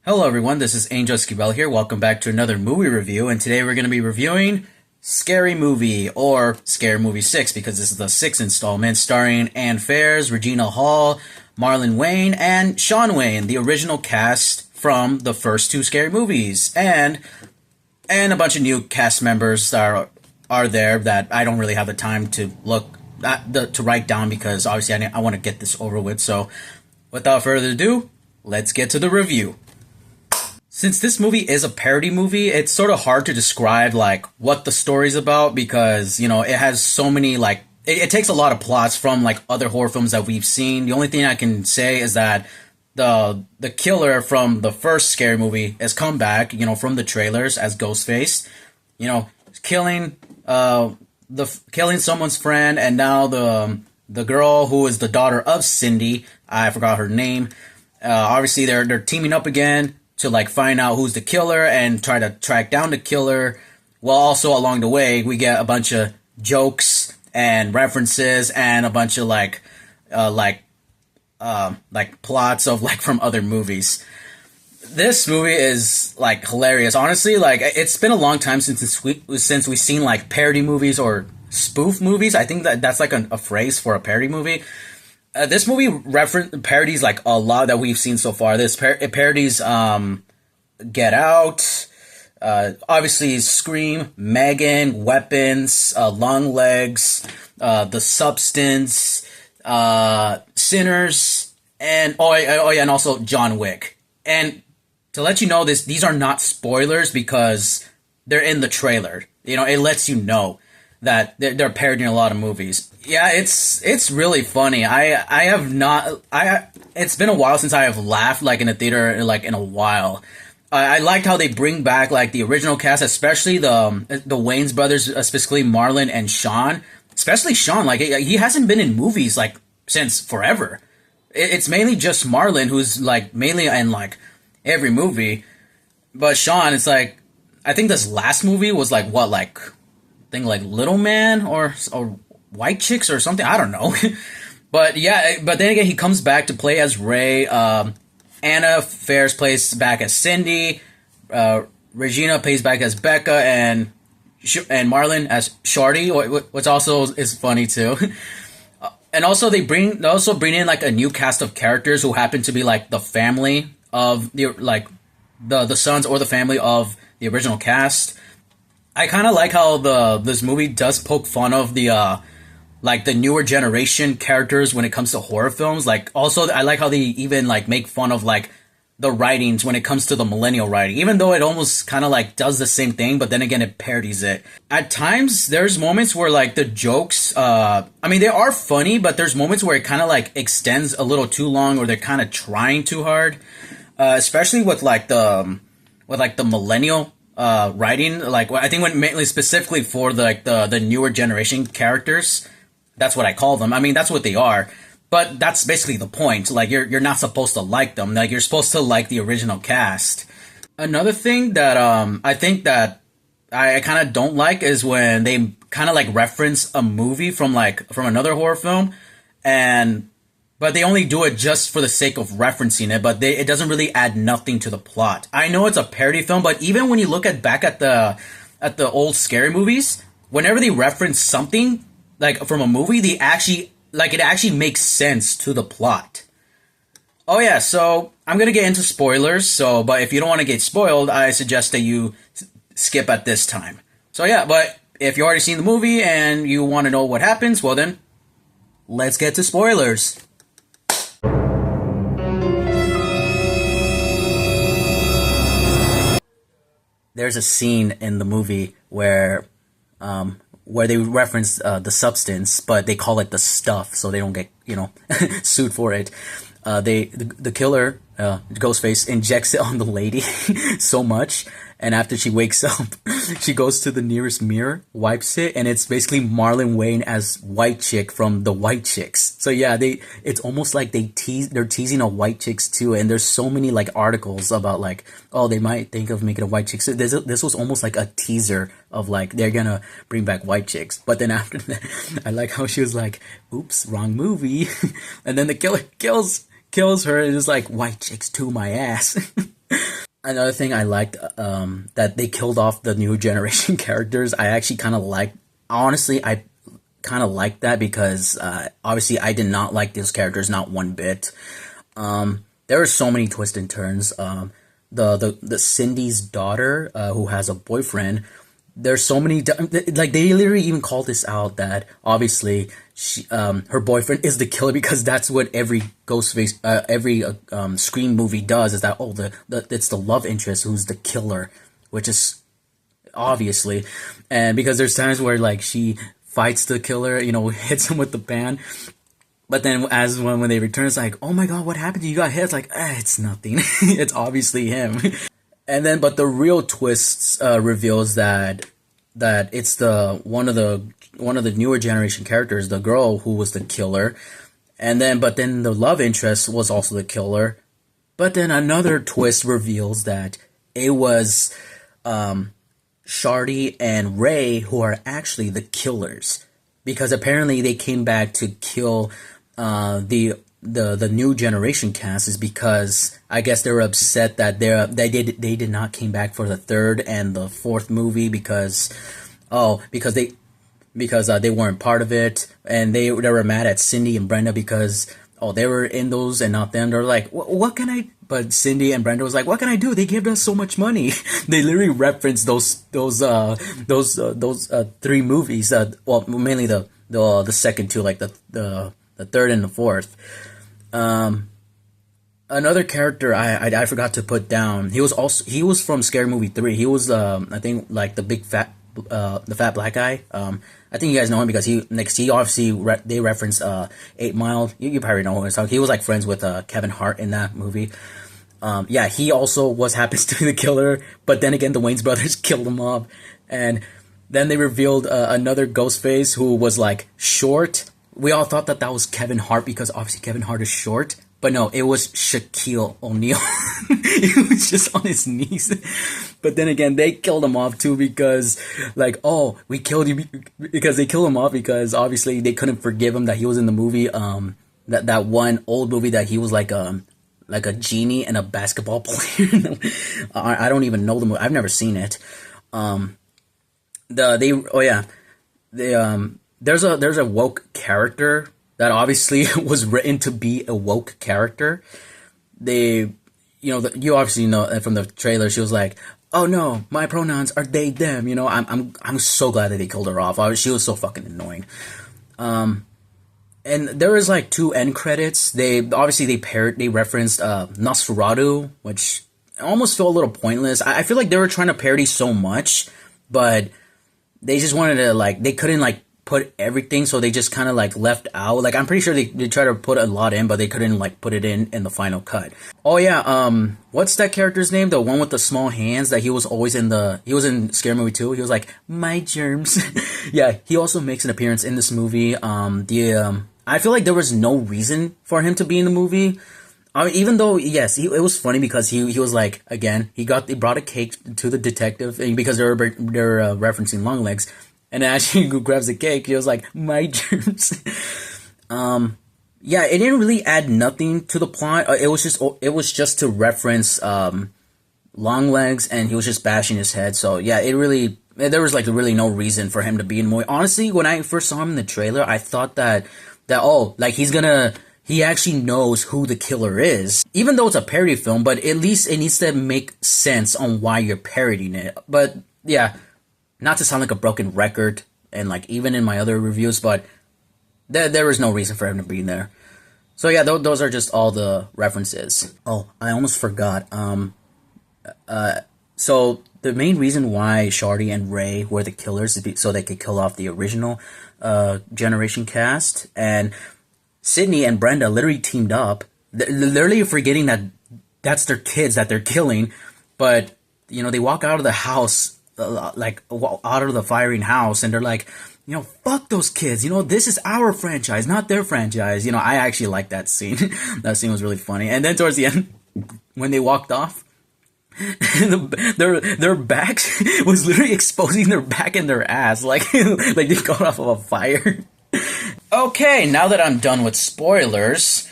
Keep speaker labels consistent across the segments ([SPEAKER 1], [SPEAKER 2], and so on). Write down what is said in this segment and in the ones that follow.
[SPEAKER 1] Hello everyone, this is Angel Esquivel here. Welcome back to another movie review, and today we're going to be reviewing Scary Movie, or Scary Movie 6, because this is the sixth installment, starring Anne Faris, Regina Hall, Marlon Wayne, and Shawn Wayne, the original cast from the first two Scary Movies, and a bunch of new cast members that are there that I don't really have the time to to write down, because obviously I want to get this over with. So without further ado, let's get to the review. Since this movie is a parody movie, it's sort of hard to describe like what the story's about, because it has so many it takes a lot of plots from like other horror films that we've seen. The only thing I can say is that the killer from the first Scary Movie has come back, from the trailers as Ghostface, killing killing someone's friend, and now the girl who is the daughter of Cindy, I forgot her name. Obviously they're teaming up again to find out who's the killer and try to track down the killer. Well, also along the way we get a bunch of jokes and references and a bunch of plots of from other movies. This movie is hilarious. Honestly, it's been a long time since we've seen parody movies or spoof movies. I think that's a phrase for a parody movie. This movie parodies a lot that we've seen so far. It parodies Get Out, obviously Scream, Megan, Weapons, Longlegs, The Substance, Sinners, and and also John Wick. And to let you know these are not spoilers because they're in the trailer. It lets you know that they're parodying a lot of movies. Yeah, it's really funny. It's been a while since I have laughed in a theater in a while. I liked how they bring back the original cast, especially the Wayans brothers, specifically Marlon and Shawn. Especially Shawn, he hasn't been in movies since forever. It's mainly just Marlon who's mainly in every movie, but Shawn, it's I think this last movie was Little Man or White Chicks or something. I don't know. But yeah, but then again, he comes back to play as Ray. Anna Faris plays back as Cindy. Regina plays back as Becca, and Marlon as Shorty, which also is funny too. And also they also bring in a new cast of characters who happen to be the family of the sons or the family of the original cast. I kind of like how this movie does poke fun of the newer generation characters when it comes to horror films. Also, I like how they even make fun of the writings when it comes to the millennial writing, even though it almost kind of does the same thing, but then again it parodies it. At times, there's moments where the jokes, they are funny, but there's moments where it kind of extends a little too long, or they're kind of trying too hard, especially with the millennial writing. I think when mainly specifically for the newer generation characters. That's what I call them. That's what they are. But that's basically the point. You're not supposed to like them. You're supposed to like the original cast. Another thing that I think that I kind of don't like is when they kind of reference a movie from another horror film, but they only do it just for the sake of referencing it, but it doesn't really add nothing to the plot. I know it's a parody film, but even when you look back at the old Scary Movies, whenever they reference something from a movie, they actually it actually makes sense to the plot. Oh yeah, so I'm gonna get into spoilers. But if you don't want to get spoiled, I suggest that you skip at this time. So yeah, but if you already seen the movie and you want to know what happens, well then, let's get to spoilers. There's a scene in the movie where they reference The Substance, but they call it The Stuff, so they don't get sued for it. The killer, Ghostface, injects it on the lady so much, and after she wakes up, she goes to the nearest mirror, wipes it, and it's basically Marlon Wayne as White Chick from the White Chicks. So yeah, it's almost they're teasing a White Chicks too, and there's so many articles about they might think of making a White Chicks. So this was almost a teaser of they're gonna bring back White Chicks. But then after that, I like how she was oops, wrong movie. And then the killer kills her and is White Chicks to my ass. Another thing I liked, that they killed off the new generation characters. I actually kind of like, honestly, I kind of like that because obviously I did not like those characters not one bit. There are so many twists and turns. The Cindy's daughter, who has a boyfriend, there's so many like they literally even called this out that obviously her boyfriend is the killer because that's what every Ghostface every Scream movie does, is that it's the love interest who's the killer, which is obviously. And because there's times where like she fights the killer, hits him with the pan, but then as when they return, it's like, oh my god, what happened to you? You got hit. It's like, it's nothing. It's obviously him. And then, but the real twists reveals that it's the one of the newer generation characters, the girl who was the killer, and then but then the love interest was also the killer. But then another twist reveals that it was Shardy and Ray who are actually the killers, because apparently they came back to kill the new generation cast, is because I guess they were upset that they did not came back for the third and the fourth movie because they weren't part of it, and they were mad at Cindy and Brenda because they were in those and not them. They're like, what can I? But Cindy and Brenda was like, what can I do? They gave us so much money. They literally referenced those three movies. Well, mainly the second two, like the third and the fourth. Another character I forgot to put down. He was from Scary Movie 3. He was I think like the fat black guy. I think you guys know him because he obviously they referenced 8 Mile. You probably know who I'm talking. He was like friends with Kevin Hart in that movie. Yeah, he also happens to be the killer, but then again the Wayans brothers killed him off, and then they revealed another Ghostface who was like short. We all thought that was Kevin Hart because obviously Kevin Hart is short. But no, it was Shaquille O'Neal. He was just on his knees. But then again, they killed him off too because, like, oh, we killed you because they killed him off because obviously they couldn't forgive him that he was in the movie. That one old movie that he was like a genie and a basketball player. I don't even know the movie. I've never seen it. There's a woke character that obviously was written to be a woke character. You obviously know from the trailer. She was like, "Oh no, my pronouns are they them." I'm so glad that they killed her off. She was so fucking annoying. And there was like 2 end credits. They referenced Nosferatu, which almost felt a little pointless. I feel like they were trying to parody so much, but they just wanted to they couldn't put everything, so they just kind of left out. Like, I'm pretty sure they tried to put a lot in, but they couldn't put it in the final cut. Oh yeah, what's that character's name? The one with the small hands that he was always he was in Scary Movie 2. He was like, my germs. Yeah, he also makes an appearance in this movie. I feel like there was no reason for him to be in the movie. I mean, even though, yes, it was funny because he was like, again, he brought a cake to the detective, and because they're referencing Longlegs. And then as he grabs the cake, he was like, my germs. Yeah, it didn't really add nothing to the plot. It was just to reference Longlegs, and he was just bashing his head. So yeah, there was really no reason for him to be in the movie. Honestly, when I first saw him in the trailer, I thought that he actually knows who the killer is. Even though it's a parody film, but at least it needs to make sense on why you're parodying it. But yeah, not to sound like a broken record, and even in my other reviews, but there was no reason for him to be in there. So yeah, those are just all the references. Oh, I almost forgot. So the main reason why Shardy and Ray were the killers is so they could kill off the original generation cast, and Sydney and Brenda literally teamed up. They're literally forgetting that that's their kids that they're killing, but they walk out of the house. Out of the firing house, and they're like, fuck those kids. This is our franchise, not their franchise. I actually like that scene. That scene was really funny. And then towards the end, when they walked off, their backs was literally exposing their back and their ass, like they got off of a fire. Okay, now that I'm done with spoilers,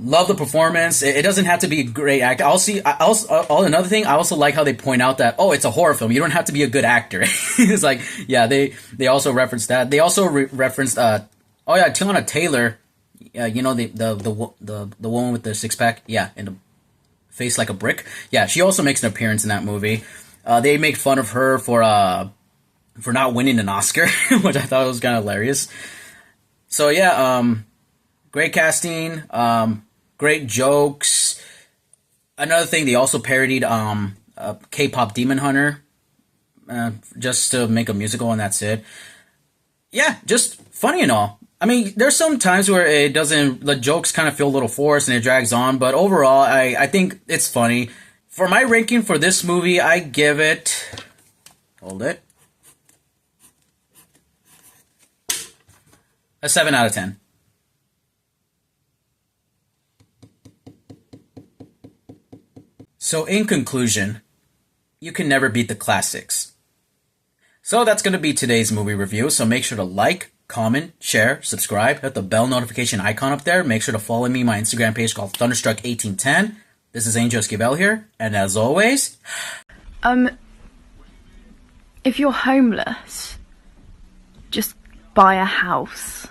[SPEAKER 1] Love the performance. It doesn't have to be a great actor. I'll see. I also another thing. I also like how they point out that it's a horror film. You don't have to be a good actor. It's like yeah, they also referenced that. They also referenced Tiana Taylor. You know the woman with the six pack. Yeah, and the face like a brick. Yeah, she also makes an appearance in that movie. They make fun of her for not winning an Oscar, which I thought was kind of hilarious. So yeah, great casting, great jokes. Another thing, they also parodied K-pop Demon Hunter, just to make a musical, and that's it. Yeah, just funny and all. I mean, there's some times where the jokes kind of feel a little forced and it drags on, but overall, I think it's funny. For my ranking for this movie, I give it, hold it, a 7 out of 10. So in conclusion, you can never beat the classics. So that's going to be today's movie review. So make sure to like, comment, share, subscribe, hit the bell notification icon up there. Make sure to follow me on my Instagram page called Thunderstruck1810. This is Angel Esquivel here, and as always...
[SPEAKER 2] if you're homeless, just buy a house.